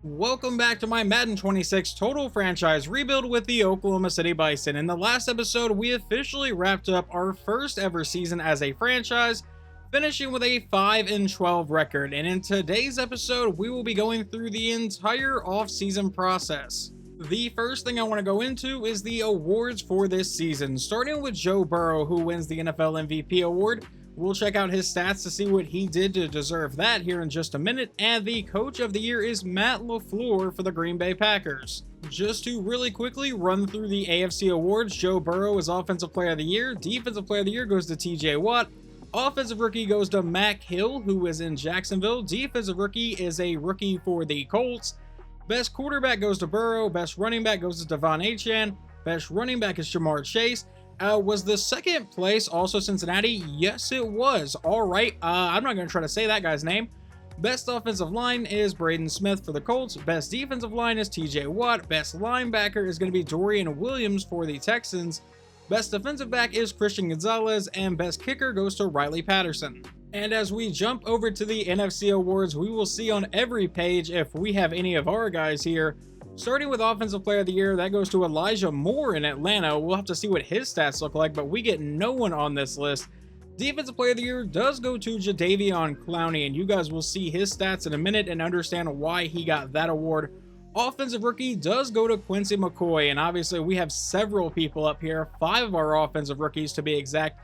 Welcome back to my Madden 26 total franchise rebuild with the Oklahoma City Bison. In the last episode, we officially wrapped up our first ever season as a franchise, finishing with a 5-12 record. And in today's episode, we will be going through the entire off-season process. The first thing I want to go into is the awards for this season, starting with Joe Burrow, who wins the NFL MVP award. We'll check out his stats to see what he did to deserve that here in just a minute. And the Coach of the Year is Matt LaFleur for the Green Bay Packers. Just to really quickly run through the AFC awards, Joe Burrow is Offensive Player of the Year. Defensive Player of the Year goes to TJ Watt. Offensive Rookie goes to Mac Hill, who is in Jacksonville. Defensive Rookie is a rookie for the Colts. Best Quarterback goes to Burrow. Best Running Back goes to Devon Achane. Best Running Back is Jamar Chase. Was the second place also Cincinnati? Yes, it was. All right. I'm not going to try to say that guy's name. Best offensive line is Braden Smith for the Colts. Best defensive line is TJ Watt. Best linebacker is going to be Dorian Williams for the Texans. Best defensive back is Christian Gonzalez. And best kicker goes to Riley Patterson. And as we jump over to the NFC awards, we will see on every page if we have any of our guys here. Starting with Offensive Player of the Year, that goes to Elijah Moore in Atlanta. We'll have to see what his stats look like, but we get no one on this list. Defensive Player of the Year does go to Jadeveon Clowney, and you guys will see his stats in a minute and understand why he got that award. Offensive Rookie does go to Quincy McCoy, and obviously we have several people up here, 5 of our offensive rookies to be exact.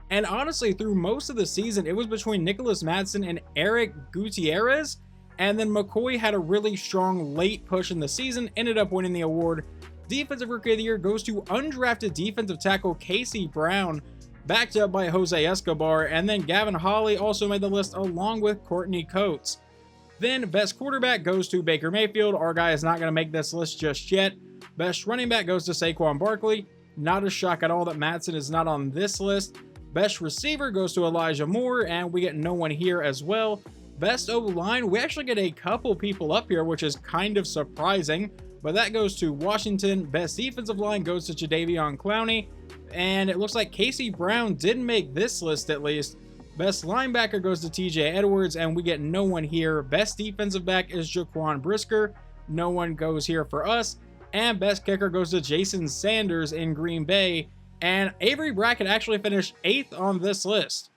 And honestly, through most of the season, it was between Nicholas Madsen and Eric Gutierrez. And then McCoy had a really strong late push in the season, ended up winning the award. Defensive Rookie of the Year goes to undrafted defensive tackle Casey Brown, backed up by Jose Escobar. And then Gavin Hawley also made the list along with Courtney Coates. Then Best Quarterback goes to Baker Mayfield. Our guy is not going to make this list just yet. Best Running Back goes to Saquon Barkley. Not a shock at all that Madsen is not on this list. Best Receiver goes to Elijah Moore, and we get no one here as well. Best O-line, we actually get a couple people up here, which is kind of surprising, but that goes to Washington. Best Defensive Line goes to Jadeveon Clowney, and it looks like Casey Brown didn't make this list at least. Best Linebacker goes to TJ Edwards, and we get no one here. Best Defensive Back is Jaquan Brisker. No one goes here for us. And Best Kicker goes to Jason Sanders in Green Bay, and Avery Brackett actually finished 8th on this list.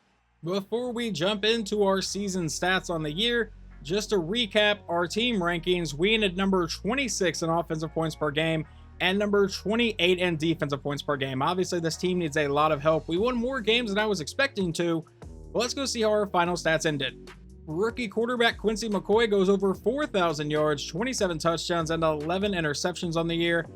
Before we jump into our season stats on the year, just to recap our team rankings, we ended number 26 in offensive points per game and number 28 in defensive points per game. Obviously, this team needs a lot of help. We won more games than I was expecting to, but let's go see how our final stats ended. Rookie quarterback Quincy McCoy goes over 4,000 yards, 27 touchdowns, and 11 interceptions on the year.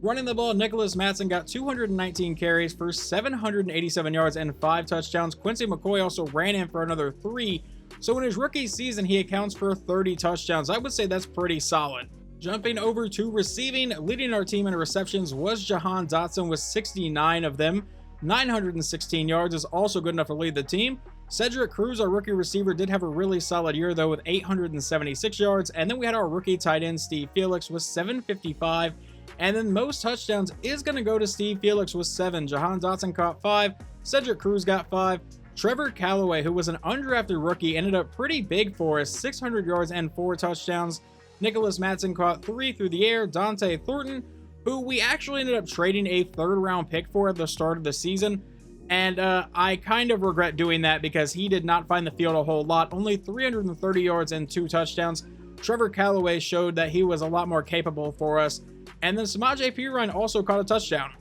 Running the ball, Nicholas Madsen got 219 carries for 787 yards and 5 touchdowns. Quincy McCoy also ran in for another 3. So in his rookie season, he accounts for 30 touchdowns. I would say that's pretty solid. Jumping over to receiving, leading our team in receptions was Jahan Dotson with 69 of them. 916 yards is also good enough to lead the team. Cedric Cruz, our rookie receiver, did have a really solid year though with 876 yards. And then we had our rookie tight end Steve Felix with 755. And then most touchdowns is going to go to Steve Felix with 7. Jahan Dotson caught 5. Cedric Cruz got 5. Trevor Callaway, who was an undrafted rookie, ended up pretty big for us. 600 yards and 4 touchdowns. Nicholas Madsen caught 3 through the air. Dante Thornton, who we actually ended up trading a 3rd round pick for at the start of the season. And I kind of regret doing that because he did not find the field a whole lot. Only 330 yards and 2 touchdowns. Trevor Callaway showed that he was a lot more capable for us. And then Samaje Perine also caught a touchdown.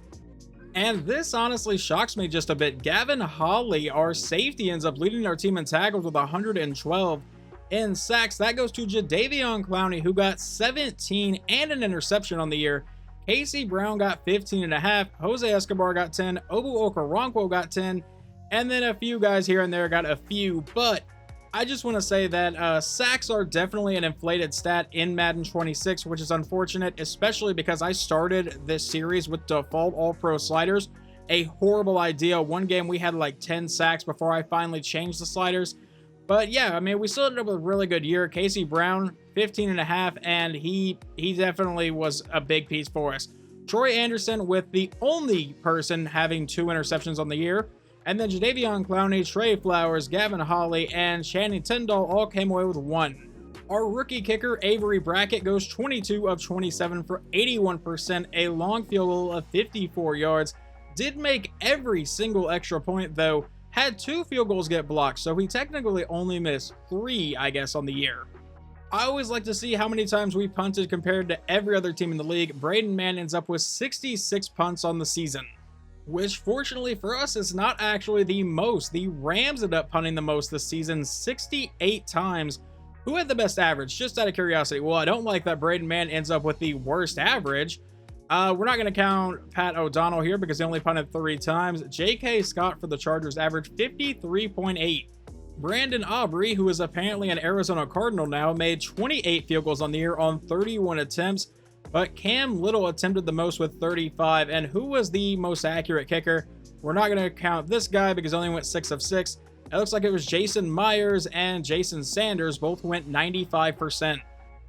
And this honestly shocks me just a bit. Gavin Hawley, our safety, ends up leading our team in tackles with 112. In sacks, that goes to Jadeveon Clowney, who got 17 and an interception on the year. Casey Brown got 15.5. Jose Escobar got 10. Obu Okoronkwo got 10. And then a few guys here and there got a few. But I just want to say that sacks are definitely an inflated stat in Madden 26, which is unfortunate, especially because I started this series with default all-pro sliders. A horrible idea. One game we had like 10 sacks before I finally changed the sliders. But yeah, I mean, we still ended up with a really good year. Casey Brown, 15.5, and he definitely was a big piece for us. Troy Anderson with the only person having 2 interceptions on the year. And then Jadeveon Clowney, Trey Flowers, Gavin Hawley, and Channing Tyndall all came away with 1. Our rookie kicker, Avery Brackett, goes 22 of 27 for 81%, a long field goal of 54 yards. Did make every single extra point, though. Had 2 field goals get blocked, so he technically only missed 3, I guess, on the year. I always like to see how many times we punted compared to every other team in the league. Braden Mann ends up with 66 punts on the season, which fortunately for us is not actually the most. The Rams ended up punting the most this season, 68 times. Who had the best average? Just out of curiosity. Well, I don't like that Braden Mann ends up with the worst average. We're not going to count Pat O'Donnell here because he only punted 3 times. J.K. Scott for the Chargers averaged 53.8. Brandon Aubrey, who is apparently an Arizona Cardinal now, made 28 field goals on the year on 31 attempts. But Cam Little attempted the most with 35. And who was the most accurate kicker? We're not going to count this guy because he only went 6 of 6. It looks like it was Jason Myers and Jason Sanders. Both went 95%.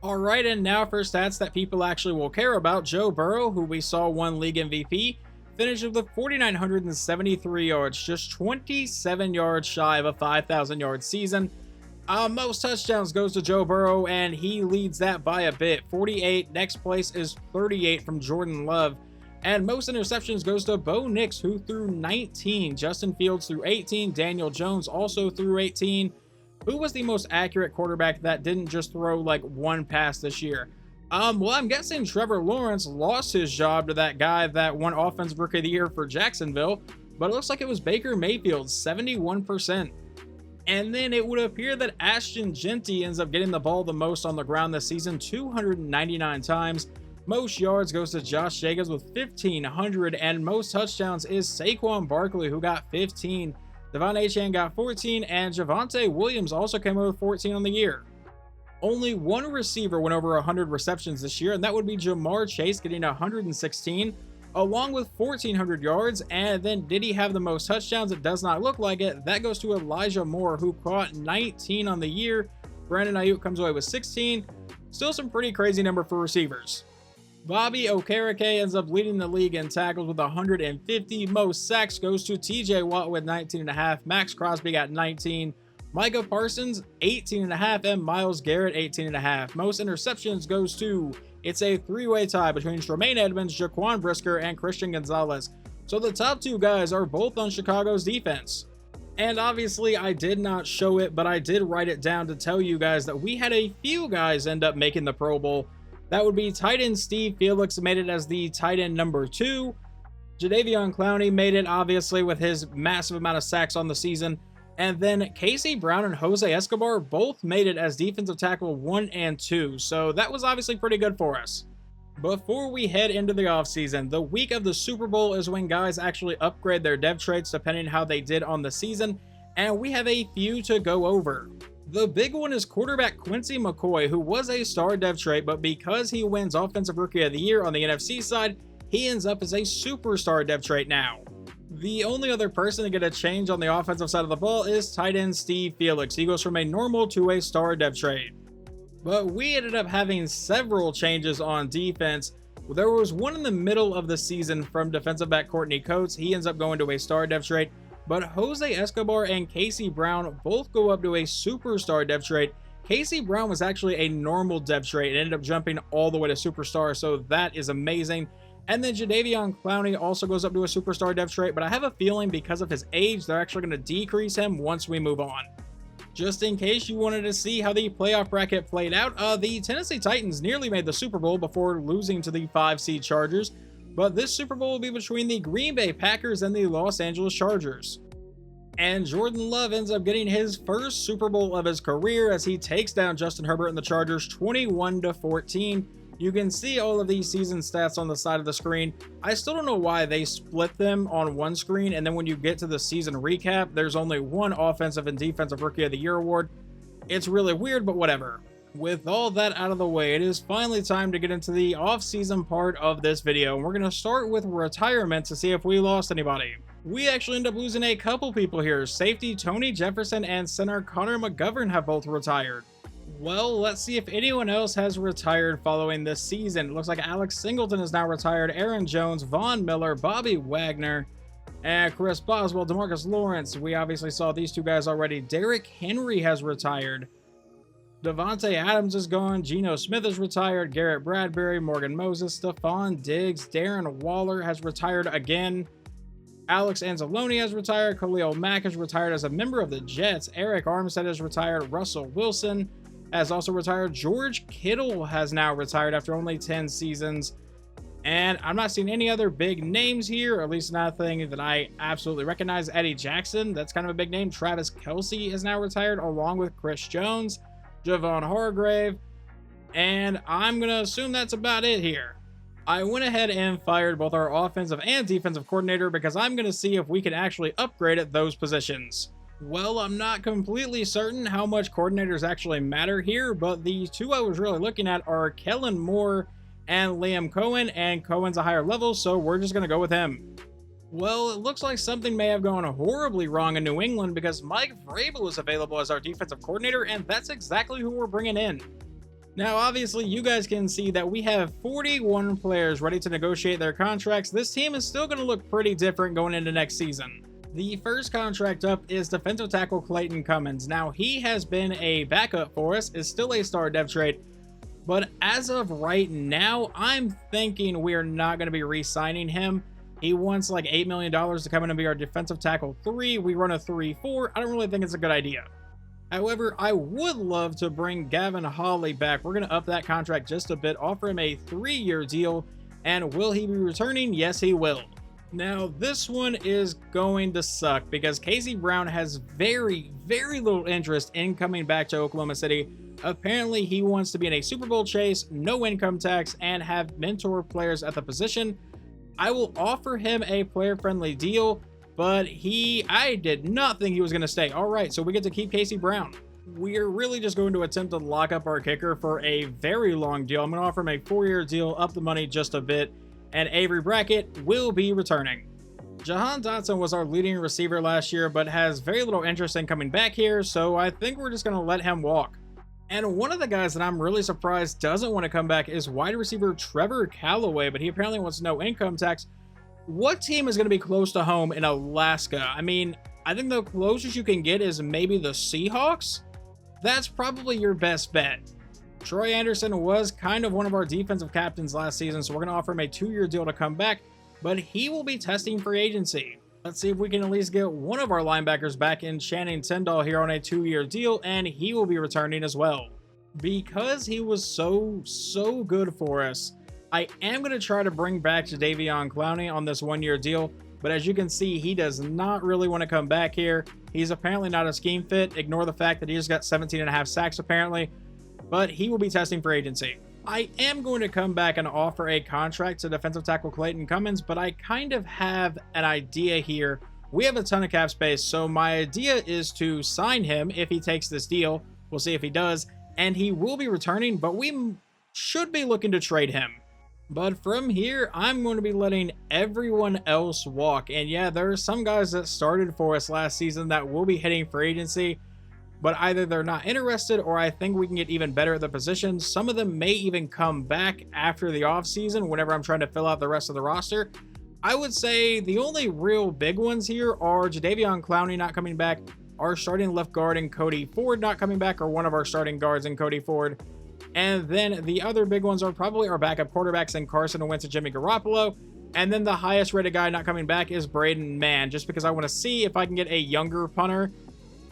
All right, and now for stats that people actually will care about. Joe Burrow, who we saw won league MVP, finished with 4,973 yards, just 27 yards shy of a 5,000-yard season. Most touchdowns goes to Joe Burrow, and he leads that by a bit, 48. Next place is 38 from Jordan Love. And most interceptions goes to Bo Nix, who threw 19. Justin Fields threw 18. Daniel Jones also threw 18. Who was the most accurate quarterback that didn't just throw like 1 pass this year? Well, I'm guessing Trevor Lawrence lost his job to that guy that won Offensive Rookie of the Year for Jacksonville, but it looks like it was Baker Mayfield, 71%. And then it would appear that Ashton Jeanty ends up getting the ball the most on the ground this season, 299 times. Most yards goes to Josh Jacobs with 1,500, and most touchdowns is Saquon Barkley, who got 15. Devon Achane got 14, and Javonte Williams also came over with 14 on the year. Only one receiver went over 100 receptions this year, and that would be Jamar Chase, getting 116, along with 1,400 yards. And then did he have the most touchdowns? It does not look like it. That goes to Elijah Moore, who caught 19 on the year. Brandon Ayuk comes away with 16. Still some pretty crazy number for receivers. Bobby Okereke ends up leading the league in tackles with 150. Most sacks goes to TJ Watt with 19.5. Max Crosby got 19. Micah Parsons, 18.5. And Myles Garrett, 18.5. Most interceptions goes to, it's a 3-way tie between Tremaine Edmonds, Jaquan Brisker, and Christian Gonzalez. So the top 2 guys are both on Chicago's defense. And obviously I did not show it, but I did write it down to tell you guys that we had a few guys end up making the Pro Bowl. That would be tight end Steve Felix made it as the tight end number 2. Jadeveon Clowney made it, obviously, with his massive amount of sacks on the season. And then Casey Brown and Jose Escobar both made it as defensive tackle 1 and 2. So that was obviously pretty good for us. Before we head into the offseason, the week of the Super Bowl is when guys actually upgrade their dev traits depending on how they did on the season. And we have a few to go over. The big one is quarterback Quincy McCoy, who was a star dev trait, but because he wins Offensive Rookie of the Year on the NFC side, he ends up as a superstar dev trait now. The only other person to get a change on the offensive side of the ball is tight end Steve Felix. He goes from a normal to a star dev trait. But we ended up having several changes on defense. There was one in the middle of the season from defensive back Courtney Coates. He ends up going to a star dev trait. But Jose Escobar and Casey Brown both go up to a superstar dev trait. Casey Brown was actually a normal dev trait and ended up jumping all the way to superstar, so that is amazing. And then Jadeveon Clowney also goes up to a superstar dev trait, but I have a feeling because of his age, they're actually going to decrease him once we move on. Just in case you wanted to see how the playoff bracket played out, the Tennessee Titans nearly made the Super Bowl before losing to the 5-seed Chargers. But this Super Bowl will be between the Green Bay Packers and the Los Angeles Chargers. And Jordan Love ends up getting his first Super Bowl of his career as he takes down Justin Herbert and the Chargers 21-14. You can see all of these season stats on the side of the screen. I still don't know why they split them on one screen, and then when you get to the season recap, there's only one Offensive and Defensive Rookie of the Year award. It's really weird, but whatever. With all that out of the way, it is finally time to get into the off-season part of this video, and we're going to start with retirement to see if we lost anybody. We actually end up losing a couple people here. Safety Tony Jefferson and center Connor McGovern have both retired. Well, let's see if anyone else has retired following this season. It looks like Alex Singleton is now retired, Aaron Jones, Von Miller, Bobby Wagner, and Chris Boswell, DeMarcus Lawrence. We obviously saw these two guys already. Derrick Henry has retired. Devontae Adams is gone, Geno Smith is retired, Garrett Bradbury, Morgan Moses, Stephon Diggs, Darren Waller has retired again, Alex Anzalone has retired, Khalil Mack is retired as a member of the Jets, Eric Armstead is retired, Russell Wilson has also retired, George Kittle has now retired after only 10 seasons, and I'm not seeing any other big names here, or at least nothing that I absolutely recognize. Eddie Jackson, that's kind of a big name. Travis Kelce is now retired, along with Chris Jones, Javon Hargrave, and I'm going to assume that's about it here. I went ahead and fired both our offensive and defensive coordinator because I'm going to see if we can actually upgrade at those positions. Well, I'm not completely certain how much coordinators actually matter here, but the two I was really looking at are Kellen Moore and Liam Cohen, and Cohen's a higher level, so we're just going to go with him. Well, it looks like something may have gone horribly wrong in New England because Mike Vrabel is available as our defensive coordinator, and that's exactly who we're bringing in. Now, obviously, you guys can see that we have 41 players ready to negotiate their contracts. This team is still going to look pretty different going into next season. The first contract up is defensive tackle Clayton Cummins. Now, he has been a backup for us, is still a star dev trade, but as of right now, I'm thinking we are not going to be re-signing him. He wants like $8 million to come in and be our defensive tackle 3. We run a 3-4. I don't really think it's a good idea. However, I would love to bring Gavin Hawley back. We're going to up that contract just a bit, offer him a 3-year deal. And will he be returning? Yes, he will. Now, this one is going to suck because Casey Brown has very little interest in coming back to Oklahoma City. Apparently, he wants to be in a Super Bowl chase, no income tax, and have mentor players at the position. I will offer him a player-friendly deal, but I did not think he was going to stay. All right, so we get to keep Casey Brown. We're really just going to attempt to lock up our kicker for a very long deal. I'm going to offer him a 4-year deal, up the money just a bit, and Avery Brackett will be returning. Jahan Dotson was our leading receiver last year, but has very little interest in coming back here, so I think we're just going to let him walk. And one of the guys that I'm really surprised doesn't want to come back is wide receiver Trevor Callaway, but he apparently wants no income tax. What team is going to be close to home in Alaska? I mean, I think the closest you can get is maybe the Seahawks. That's probably your best bet. Troy Anderson was kind of one of our defensive captains last season, so we're going to offer him a 2-year deal to come back, but he will be testing free agency. Let's see if we can at least get one of our linebackers back in Channing Tindall here on a 2-year deal, and he will be returning as well. Because he was so good for us, I am going to try to bring back Jadeveon Clowney on this 1-year deal, but as you can see, he does not really want to come back here. He's apparently not a scheme fit. Ignore the fact that he just got 17.5 sacks apparently, but he will be testing for agency. I am going to come back and offer a contract to defensive tackle Clayton Cummins, but I kind of have an idea here. We have a ton of cap space, so my idea is to sign him if he takes this deal. We'll see if he does, and he will be returning, but we should be looking to trade him. But from here, I'm going to be letting everyone else walk. And yeah, there are some guys that started for us last season that will be hitting free agency, but either they're not interested or I think we can get even better at the position. Some of them may even come back after the offseason whenever I'm trying to fill out the rest of the roster. I would say the only real big ones here are Jadeveon Clowney not coming back, our starting left guard in Cody Ford not coming back, or one of our starting guards in Cody Ford. And then the other big ones are probably our backup quarterbacks in Carson Wentz and Jimmy Garoppolo. And then the highest rated guy not coming back is Braden Mann, just because I want to see if I can get a younger punter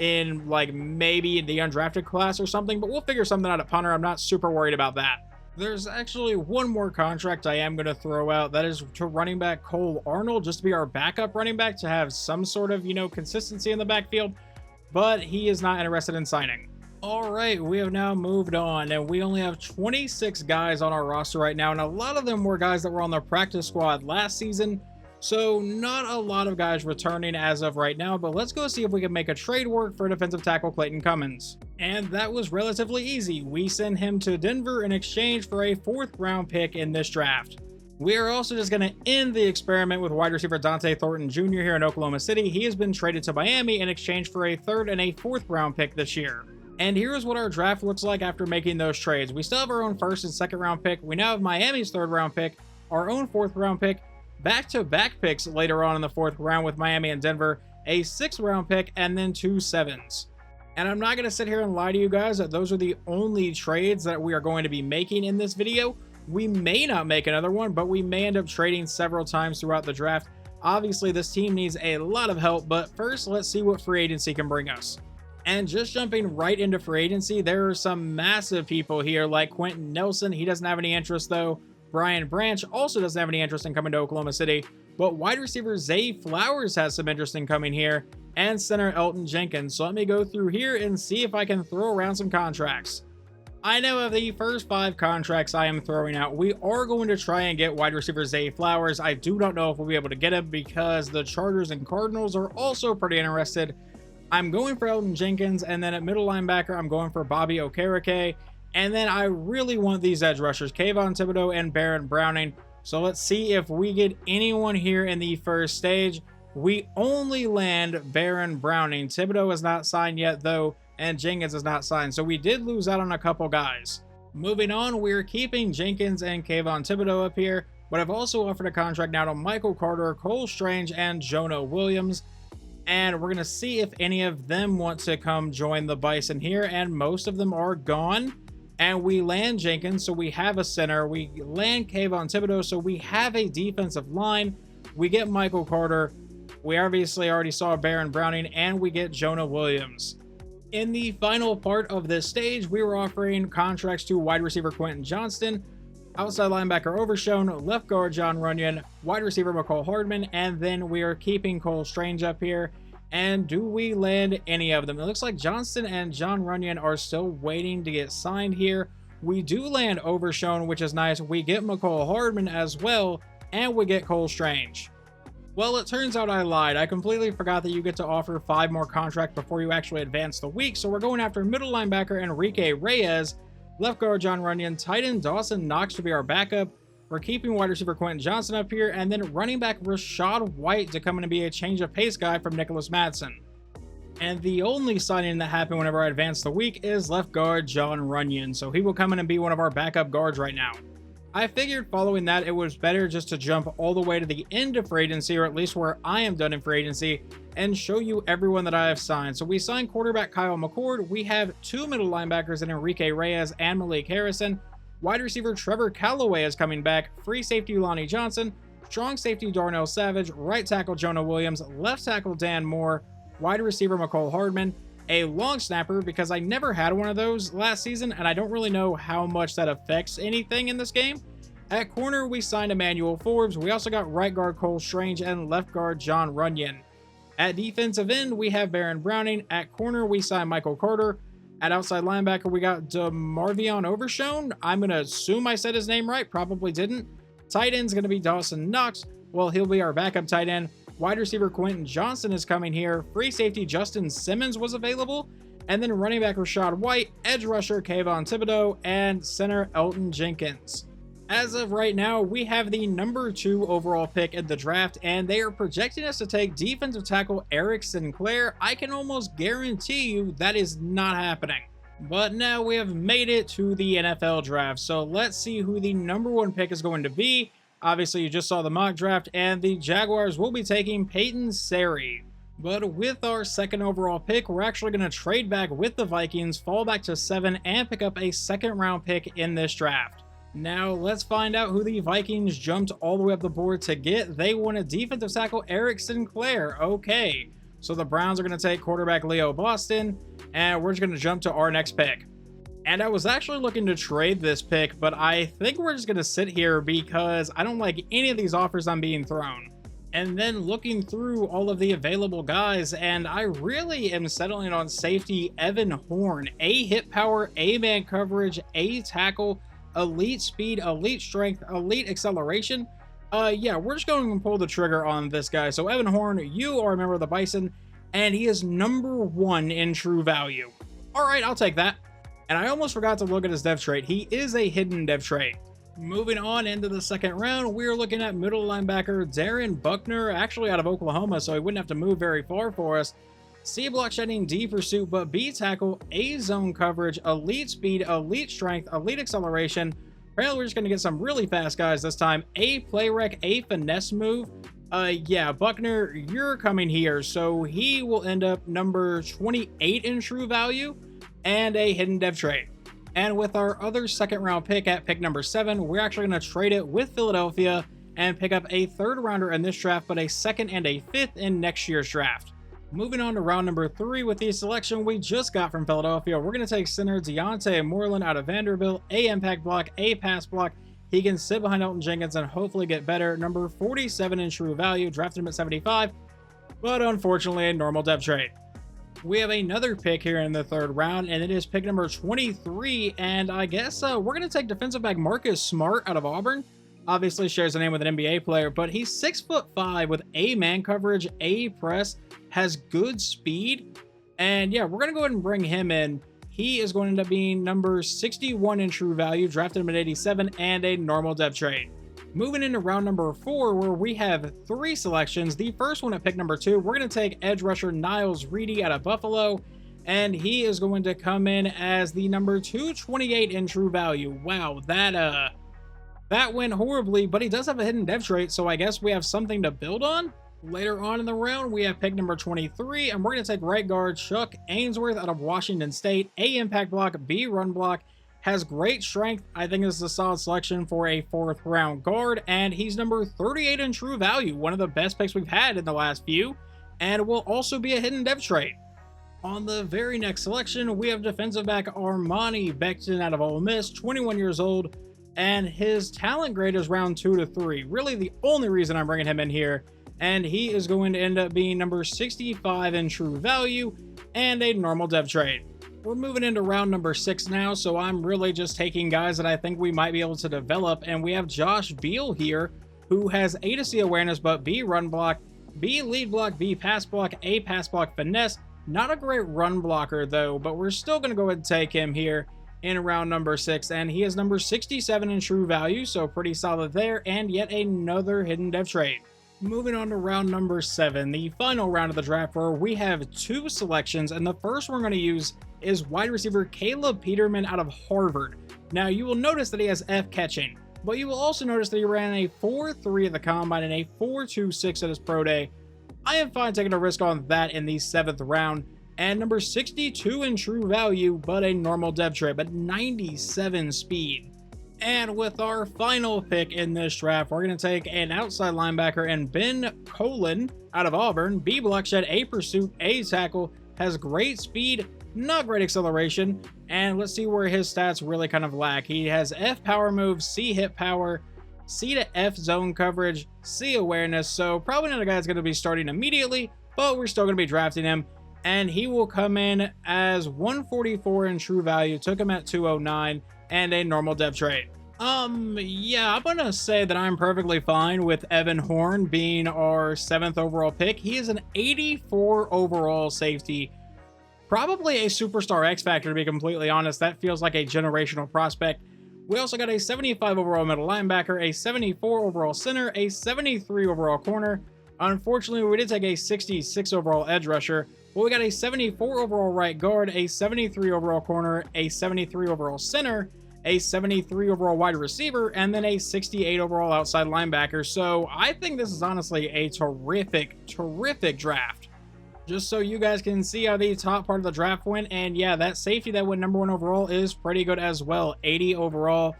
in like maybe the undrafted class or something, but we'll figure something out at punter. I'm not super worried about that. There's actually one more contract I am going to throw out. That is to running back Cole Arnold, just to be our backup running back, to have some sort of, consistency in the backfield, but he is not interested in signing. All right, we have now moved on, and we only have 26 guys on our roster right now, and a lot of them were guys that were on the practice squad last season, so not a lot of guys returning as of right now, but let's go see if we can make a trade work for defensive tackle Clayton Cummins. And that was relatively easy. We send him to Denver in exchange for a 4th round pick in this draft. We are also just going to end the experiment with wide receiver Dante Thornton Jr. here in Oklahoma City. He has been traded to Miami in exchange for a 3rd and a 4th round pick this year. And here's what our draft looks like after making those trades. We still have our own 1st and 2nd round pick. We now have Miami's 3rd round pick, our own 4th round pick, back-to-back picks later on in the 4th round with Miami and Denver, a 6th round pick, and then 2 7s. And I'm not going to sit here and lie to you guys that those are the only trades that we are going to be making in this video. We may not make another one, but we may end up trading several times throughout the draft. Obviously, this team needs a lot of help, but first, let's see what free agency can bring us. And just jumping right into free agency, there are some massive people here like Quentin Nelson. He doesn't have any interest though. Brian Branch also doesn't have any interest in coming to Oklahoma City, but wide receiver Zay Flowers has some interest in coming here, and center Elton Jenkins. So let me go through here and see if I can throw around some contracts. I know of the first 5 contracts I am throwing out, we are going to try and get wide receiver Zay Flowers. I do not know if we'll be able to get him because the Chargers and Cardinals are also pretty interested. I'm going for Elton Jenkins, and then at middle linebacker, I'm going for Bobby Okereke. And then I really want these edge rushers, Kayvon Thibodeau and Baron Browning. So let's see if we get anyone here in the first stage. We only land Baron Browning. Thibodeau is not signed yet, though, and Jenkins is not signed. So we did lose out on a couple guys. Moving on, we're keeping Jenkins and Kayvon Thibodeau up here, but I've also offered a contract now to Michael Carter, Cole Strange, and Jonah Williams. And we're going to see if any of them want to come join the Bison here, and most of them are gone. And we land Jenkins, so we have a center. We land Kayvon Thibodeau, so we have a defensive line. We get Michael Carter. We obviously already saw Baron Browning, and we get Jonah Williams. In the final part of this stage, we were offering contracts to wide receiver Quentin Johnston, outside linebacker Overshown, left guard John Runyon, wide receiver McCall Hardman, and then we are keeping Cole Strange up here. And do we land any of them? It looks like Johnston and John Runyon are still waiting to get signed here. We do land Overshown, which is nice. We get McCall Hardman as well, and we get Cole Strange. Well, it turns out I lied. I completely forgot that you get to offer 5 more contracts before you actually advance the week. So we're going after middle linebacker Enrique Reyes, left guard John Runyon, tight end Dawson Knox to be our backup. We're keeping wide receiver Quentin Johnston up here, and then running back Rashad White to come in and be a change of pace guy from Nicholas Madsen. And the only signing that happened whenever I advanced the week is left guard John Runyon, so he will come in and be one of our backup guards right now. I figured following that it was better just to jump all the way to the end of free agency, or at least where I am done in free agency, and show you everyone that I have signed. So we signed quarterback Kyle McCord. We have 2 middle linebackers in Enrique Reyes and Malik Harrison. Wide receiver Trevor Callaway is coming back, free safety Lonnie Johnson, strong safety Darnell Savage, right tackle Jonah Williams, left tackle Dan Moore, wide receiver McCall Hardman, a long snapper because I never had one of those last season and I don't really know how much that affects anything in this game. At corner, we signed Emmanuel Forbes. We also got right guard Cole Strange and left guard John Runyon. At defensive end, we have Baron Browning. At corner, we signed Michael Carter. At outside linebacker, we got DeMarvion Overshown. I'm going to assume I said his name right. Probably didn't. Tight end's going to be Dawson Knox. Well, he'll be our backup tight end. Wide receiver Quentin Johnston is coming here. Free safety Justin Simmons was available. And then running back Rashad White, edge rusher Kayvon Thibodeau, and center Elton Jenkins. As of right now, we have the number 2 overall pick in the draft, and they are projecting us to take defensive tackle Eric Sinclair. I can almost guarantee you that is not happening. But now we have made it to the NFL draft, so let's see who the number 1 pick is going to be. Obviously, you just saw the mock draft, and the Jaguars will be taking Peyton Sari. But with our 2nd overall pick, we're actually going to trade back with the Vikings, fall back to 7, and pick up a 2nd round pick in this draft. Now, let's find out who the Vikings jumped all the way up the board to get. They wanted defensive tackle Eric Sinclair. Okay, so the Browns are going to take quarterback Leo Boston, and we're just going to jump to our next pick. And I was actually looking to trade this pick, but I think we're just going to sit here because I don't like any of these offers I'm being thrown. And then looking through all of the available guys, and I really am settling on safety Evan Horn. A hit power, A man coverage, A tackle, elite speed, elite strength, elite acceleration. Yeah, we're just going to pull the trigger on this guy. So Evan Horn, you are a member of the Bison, and he is number 1 in true value. All right, I'll take that. And I almost forgot to look at his dev trait. He is a hidden dev trait. Moving on into the 2nd round, we're looking at middle linebacker Darren Buckner, actually out of Oklahoma, so he wouldn't have to move very far for us. C block shedding, D pursuit, but B tackle, A zone coverage, elite speed, elite strength, elite acceleration. Apparently we're just going to get some really fast guys this time. A play rec, A finesse move, Yeah, Buckner, you're coming here. So he will end up number 28 in true value and a hidden dev trait. And with our other second round pick at pick number 7, we're actually going to trade it with Philadelphia and pick up a third rounder in this draft, but a second and a fifth in next year's draft. Moving on to round number 3 with the selection we just got from Philadelphia, we're going to take center Deontay Moreland out of Vanderbilt, a impact block, a pass block. He can sit behind Elton Jenkins and hopefully get better. Number 47 in true value, drafted him at 75, but unfortunately a normal depth trade. We have another pick here in the third round, and it is pick number 23, and I guess we're going to take defensive back Marcus Smart out of Auburn. Obviously shares a name with an NBA player, but he's 6'5" with a man coverage, a press, has good speed, and yeah, we're going to go ahead and bring him in. He is going to end up being number 61 in true value, drafted him at 87, and a normal depth trade. Moving into round number 4, where we have 3 selections. The first one at pick number 2, we're going to take edge rusher Niles Reedy out of Buffalo, and he is going to come in as the number 228 in true value. Wow, that went horribly, but he does have a hidden dev trait, so I guess we have something to build on. Later on in the round, we have pick number 23, and we're going to take right guard Chuck Ainsworth out of Washington State, a impact block, B run block, has great strength. I think this is a solid selection for a 4th round guard, and he's number 38 in true value, one of the best picks we've had in the last few, and will also be a hidden dev trait. On the very next selection, we have defensive back Armani Becton out of Ole Miss, 21 years old, and his talent grade is round 2 to 3. Really the only reason I'm bringing him in here, and he is going to end up being number 65 in true value and a normal dev trade. We're moving into round number 6 now, so I'm really just taking guys that I think we might be able to develop, and we have Josh Beal here, who has A to C awareness, but B run block, B lead block, B pass block, A pass block finesse. Not a great run blocker though, but we're still going to go ahead and take him here in round number 6, and he is number 67 in true value, so pretty solid there, and yet another hidden dev trait. Moving on to round number 7, the final round of the draft, where we have 2 selections, and the first we're going to use is wide receiver Caleb Peterman out of Harvard. Now, you will notice that he has F catching, but you will also notice that he ran a 4.3 at the combine and a 4.26 at his pro day. I am fine taking a risk on that in the 7th round, and number 62 in true value, but a normal dev trait, but 97 speed. And with our final pick in this draft, we're going to take an outside linebacker and Ben Colin out of Auburn. B block, shed, A pursuit, A tackle, has great speed, not great acceleration, and let's see where his stats really kind of lack. He has F power move, C hit power, C to F zone coverage, C awareness, so probably not a guy that's going to be starting immediately, but we're still going to be drafting him, and he will come in as 144 in true value, took him at 209, and a normal dev trait. Yeah, I'm gonna say that I'm perfectly fine with Evan Horn being our 7th overall pick. He is an 84 overall safety, probably a superstar X Factor to be completely honest. That feels like a generational prospect. We also got a 75 overall middle linebacker, a 74 overall center, a 73 overall corner. Unfortunately, we did take a 66 overall edge rusher, but we got a 74 overall right guard, a 73 overall corner, a 73 overall center, a 73 overall wide receiver, and then a 68 overall outside linebacker. So I think this is honestly a terrific draft. Just so you guys can see how the top part of the draft went, and yeah, that safety that went number 1 overall is pretty good as well, 80 overall.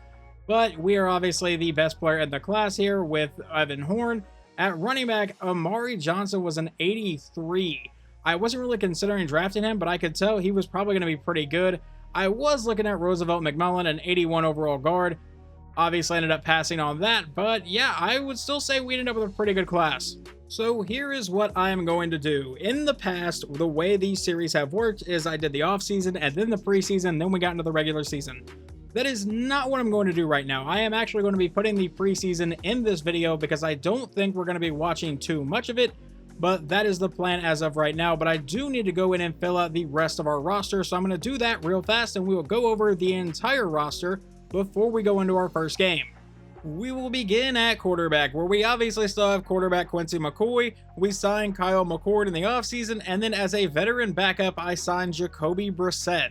But we are obviously the best player in the class here with Evan Horn. At running back, Amari Johnson was an 83. I wasn't really considering drafting him, but I could tell he was probably going to be pretty good. I was looking at Roosevelt McMullen, an 81 overall guard. Obviously ended up passing on that, but yeah, I would still say we ended up with a pretty good class. So here is what I am going to do. In the past, the way these series have worked is I did the offseason and then the preseason, then we got into the regular season. That is not what I'm going to do right now. I am actually going to be putting the preseason in this video because I don't think we're going to be watching too much of it, but that is the plan as of right now. But I do need to go in and fill out the rest of our roster, so I'm going to do that real fast and we will go over the entire roster before we go into our first game. We will begin at quarterback, where we obviously still have quarterback Quincy McCoy. We signed Kyle McCord in the offseason, and then as a veteran backup, I signed Jacoby Brissett.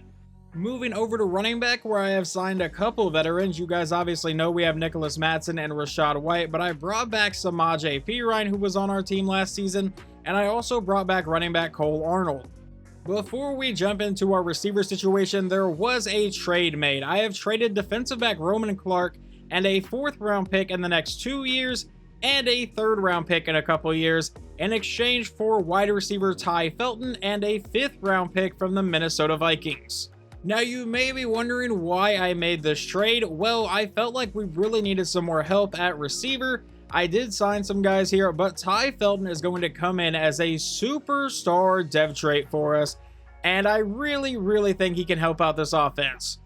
Moving over to running back, where I have signed a couple veterans. You guys obviously know we have Nicholas Madsen and Rashad White, but I brought back Samaje Perine, who was on our team last season, and I also brought back running back Cole Arnold. Before we jump into our receiver situation, there was a trade made. I have traded defensive back Roman Clark and a 4th round pick in the next 2 years and a 3rd round pick in a couple years in exchange for wide receiver Ty Felton and a 5th round pick from the Minnesota Vikings. Now you may be wondering why I made this trade. Well, I felt like we really needed some more help at receiver. I did sign some guys here, but Ty Felton is going to come in as a superstar dev trait for us, and I really think he can help out this offense.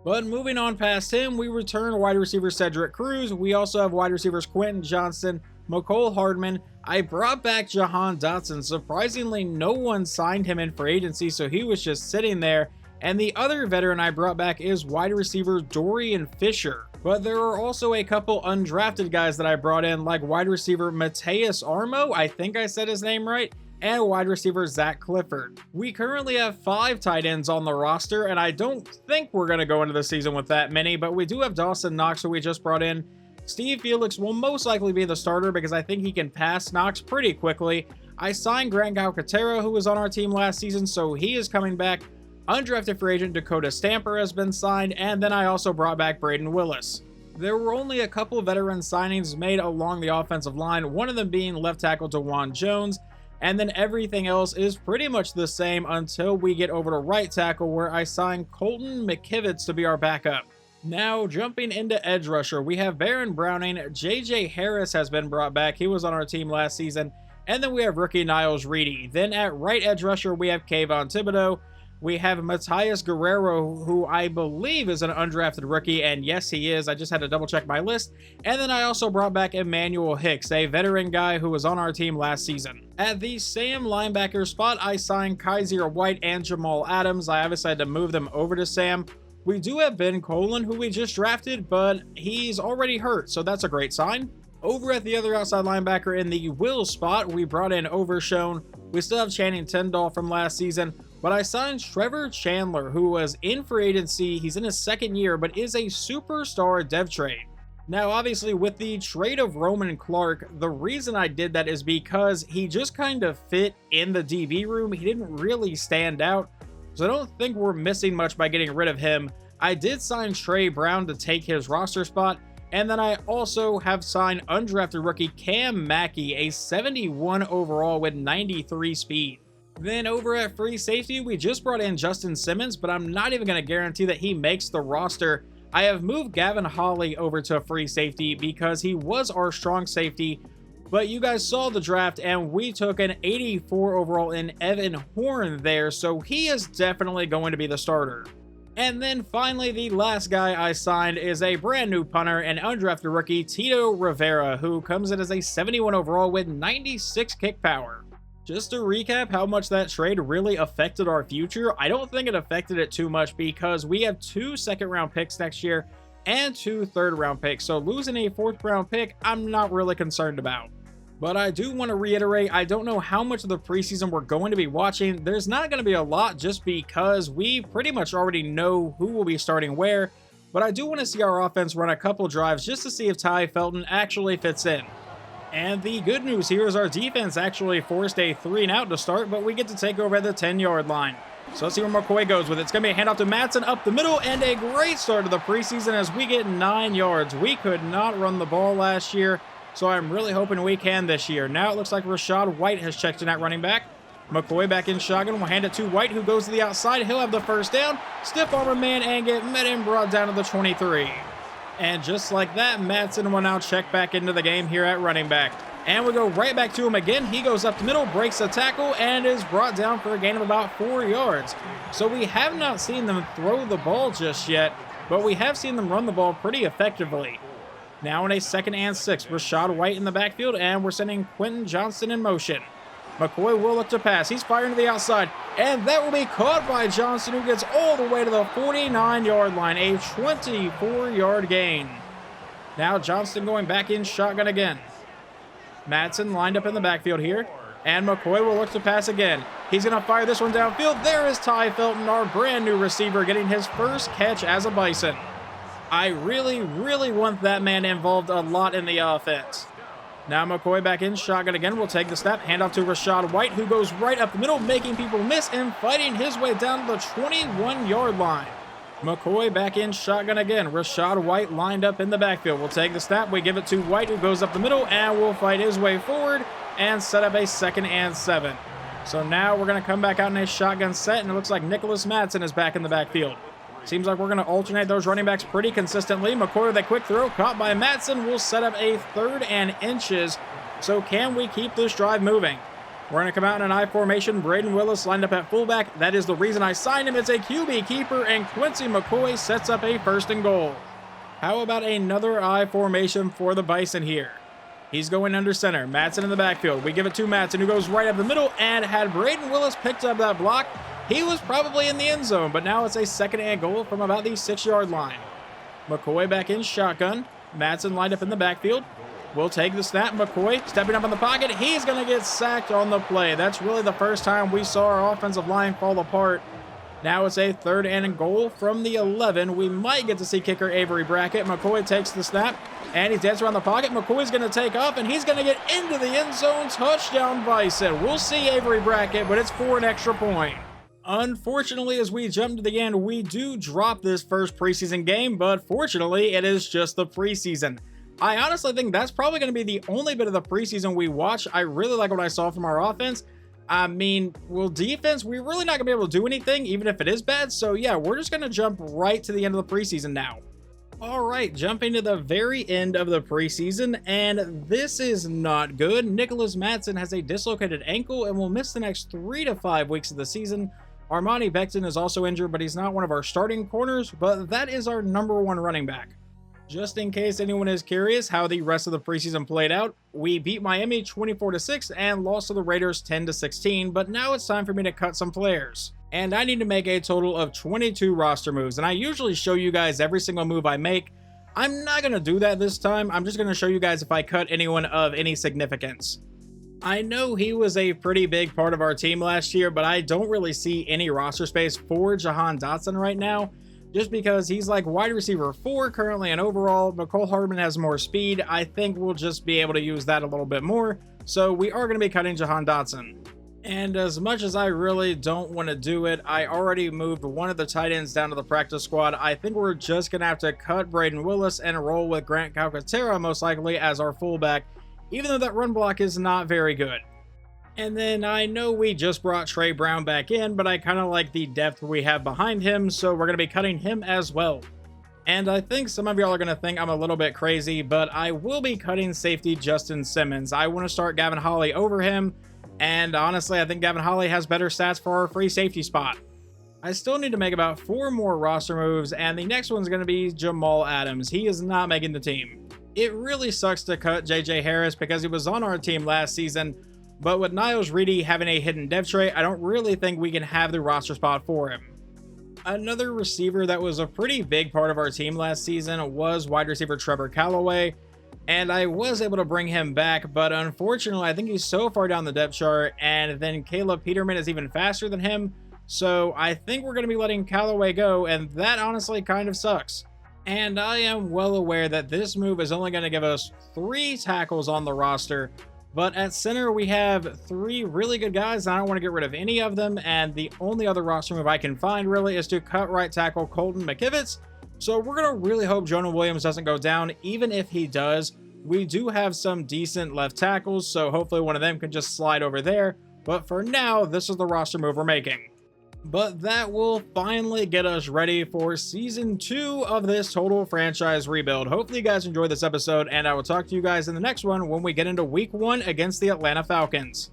But moving on past him, we return wide receiver Cedric Cruz. We also have wide receivers Quentin Johnston, McCole Hardman. I brought back Jahan Dotson. Surprisingly, no one signed him in for agency, so he was just sitting there. And the other veteran I brought back is wide receiver Dorian Fisher. But there are also a couple undrafted guys that I brought in, like wide receiver Mateus Armo, I think I said his name right, and wide receiver Zach Clifford. We currently have 5 tight ends on the roster, and I don't think we're going to go into the season with that many, but we do have Dawson Knox, who we just brought in. Steve Felix will most likely be the starter because I think he can pass Knox pretty quickly. I signed Grant Calcaterra, who was on our team last season, so he is coming back. Undrafted free agent Dakota Stamper has been signed, and then I also brought back Braden Willis. There were only a couple veteran signings made along the offensive line, one of them being left tackle DeJuan Jones, and then everything else is pretty much the same until we get over to right tackle, where I signed Colton McKivitz to be our backup. Now, jumping into edge rusher, we have Baron Browning. JJ Harris has been brought back. He was on our team last season. And then we have rookie Niles Reedy. Then at right edge rusher, we have Kayvon Thibodeau. We have Matias Guerrero, who I believe is an undrafted rookie, and yes, he is. I just had to double check my list. And then I also brought back Emmanuel Hicks, a veteran guy who was on our team last season. At the Sam linebacker spot, I signed Kaiser White and Jamal Adams. I obviously had to move them over to Sam. We do have Ben Colin, who we just drafted, but he's already hurt, so that's a great sign. Over at the other outside linebacker in the will spot, we brought in Overshone. We still have Channing Tindall from last season, but I signed Trevor Chandler, who was in for agency. He's in his 2nd year, but is a superstar dev trade. Now, obviously, with the trade of Roman Clark, the reason I did that is because he just kind of fit in the DB room. He didn't really stand out, so I don't think we're missing much by getting rid of him. I did sign Trey Brown to take his roster spot, and then I also have signed undrafted rookie Cam Mackey, a 71 overall with 93 speed. Then over at free safety, we just brought in Justin Simmons, but I'm not even going to guarantee that he makes the roster. I have moved Gavin Hawley over to free safety because he was our strong safety, but you guys saw the draft and we took an 84 overall in Evan Horn there, so he is definitely going to be the starter. And then finally, the last guy I signed is a brand new punter and undrafted rookie, Tito Rivera, who comes in as a 71 overall with 96 kick power. Just to recap how much that trade really affected our future, I don't think it affected it too much because we have 2 second-round picks next year and 2 third-round picks, so losing a 4th-round pick, I'm not really concerned about. But I do want to reiterate, I don't know how much of the preseason we're going to be watching. There's not going to be a lot just because we pretty much already know who will be starting where, but I do want to see our offense run a couple drives just to see if Ty Felton actually fits in. And the good news here is our defense actually forced a 3-and-out to start, but we get to take over at the 10-yard line. So let's see where McCoy goes with it. It's going to be a handoff to Madsen up the middle, and a great start to the preseason as we get 9 yards. We could not run the ball last year, so I'm really hoping we can this year. Now it looks like Rashad White has checked in at running back. McCoy back in shotgun. We'll hand it to White, who goes to the outside. He'll have the first down. Stiff arm a man and get met and brought down to the 23. And just like that, Madsen will now check back into the game here at running back. And we go right back to him again. He goes up the middle, breaks a tackle, and is brought down for a gain of about 4 yards. So we have not seen them throw the ball just yet, but we have seen them run the ball pretty effectively. Now in a 2nd and 6, Rashad White in the backfield, and we're sending Quentin Johnston in motion. McCoy will look to pass. He's firing to the outside, and that will be caught by Johnston, who gets all the way to the 49-yard line, a 24-yard gain. Now Johnston going back in shotgun again. Madsen lined up in the backfield here, and McCoy will look to pass again. He's going to fire this one downfield. There is Ty Felton, our brand new receiver, getting his first catch as a Bison. I really, really want that man involved a lot in the offense. Now McCoy back in shotgun again. We'll take the snap. Handoff to Rachaad White, who goes right up the middle, making people miss and fighting his way down to the 21-yard line. McCoy back in shotgun again. Rachaad White lined up in the backfield. We'll take the snap. We give it to White, who goes up the middle, and will fight his way forward and set up a 2nd and 7. So now we're going to come back out in a shotgun set, and it looks like Nicholas Madsen is back in the backfield. Seems like we're going to alternate those running backs pretty consistently. McCoy with a quick throw, caught by Madsen, will set up a 3rd and inches. So can we keep this drive moving? We're going to come out in an I formation. Braden Willis lined up at fullback. That is the reason I signed him. It's a QB keeper, and Quincy McCoy sets up a 1st and goal. How about another I formation for the Bison here? He's going under center. Madsen in the backfield. We give it to Madsen, who goes right up the middle, and had Braden Willis picked up that block, he was probably in the end zone, but now it's a 2nd and goal from about the 6-yard line. McCoy back in shotgun. Madsen lined up in the backfield. We'll take the snap. McCoy stepping up in the pocket. He's going to get sacked on the play. That's really the first time we saw our offensive line fall apart. Now it's a 3rd and goal from the 11. We might get to see kicker Avery Brackett. McCoy takes the snap, and he's dancing around the pocket. McCoy's going to take off, and he's going to get into the end zone. Touchdown Bison. We'll see Avery Brackett, but it's for an extra point. Unfortunately, as we jump to the end, we do drop this first preseason game, but fortunately, it is just the preseason. I honestly think that's probably going to be the only bit of the preseason we watch. I really like what I saw from our offense. I mean, well, defense, we're really not going to be able to do anything, even if it is bad. So yeah, we're just going to jump right to the end of the preseason now. All right, jumping to the very end of the preseason, and this is not good. Nicholas Madsen has a dislocated ankle and will miss the next 3 to 5 weeks of the season. Armani Becton is also injured, but he's not one of our starting corners, but that is our #1 running back. Just in case anyone is curious how the rest of the preseason played out, we beat Miami 24-6 and lost to the Raiders 10-16, but now it's time for me to cut some players. And I need to make a total of 22 roster moves, and I usually show you guys every single move I make. I'm not going to do that this time. I'm just going to show you guys if I cut anyone of any significance. I know he was a pretty big part of our team last year, but I don't really see any roster space for Jahan Dotson right now, just because he's like wide receiver 4 currently, and overall, Mecole Hardman has more speed. I think we'll just be able to use that a little bit more, so we are going to be cutting Jahan Dotson. And as much as I really don't want to do it, I already moved one of the tight ends down to the practice squad. I think we're just going to have to cut Braden Willis and roll with Grant Calcaterra most likely as our fullback, even though that run block is not very good. And then I know we just brought Trey Brown back in, but I kind of like the depth we have behind him, so we're going to be cutting him as well. And I think some of y'all are going to think I'm a little bit crazy, but I will be cutting safety Justin Simmons. I want to start Gavin Holly over him, and honestly, I think Gavin Holly has better stats for our free safety spot. I still need to make about 4 more roster moves, and the next one's going to be Jamal Adams. He is not making the team. It really sucks to cut JJ Harris because he was on our team last season, but with Niles Reedy having a hidden depth trait, I don't really think we can have the roster spot for him. Another receiver that was a pretty big part of our team last season was wide receiver Trevor Callaway, and I was able to bring him back, but unfortunately I think he's so far down the depth chart, and then Caleb Peterman is even faster than him, so I think we're going to be letting Callaway go, and that honestly kind of sucks. And I am well aware that this move is only going to give us 3 tackles on the roster, but at center we have 3 really good guys, and I don't want to get rid of any of them, and the only other roster move I can find really is to cut right tackle Colton McKivitz. So we're going to really hope Jonah Williams doesn't go down. Even if he does, we do have some decent left tackles, so hopefully one of them can just slide over there. But for now, this is the roster move we're making. But that will finally get us ready for Season 2 of this total franchise rebuild. Hopefully you guys enjoyed this episode, and I will talk to you guys in the next one when we get into Week 1 against the Atlanta Falcons.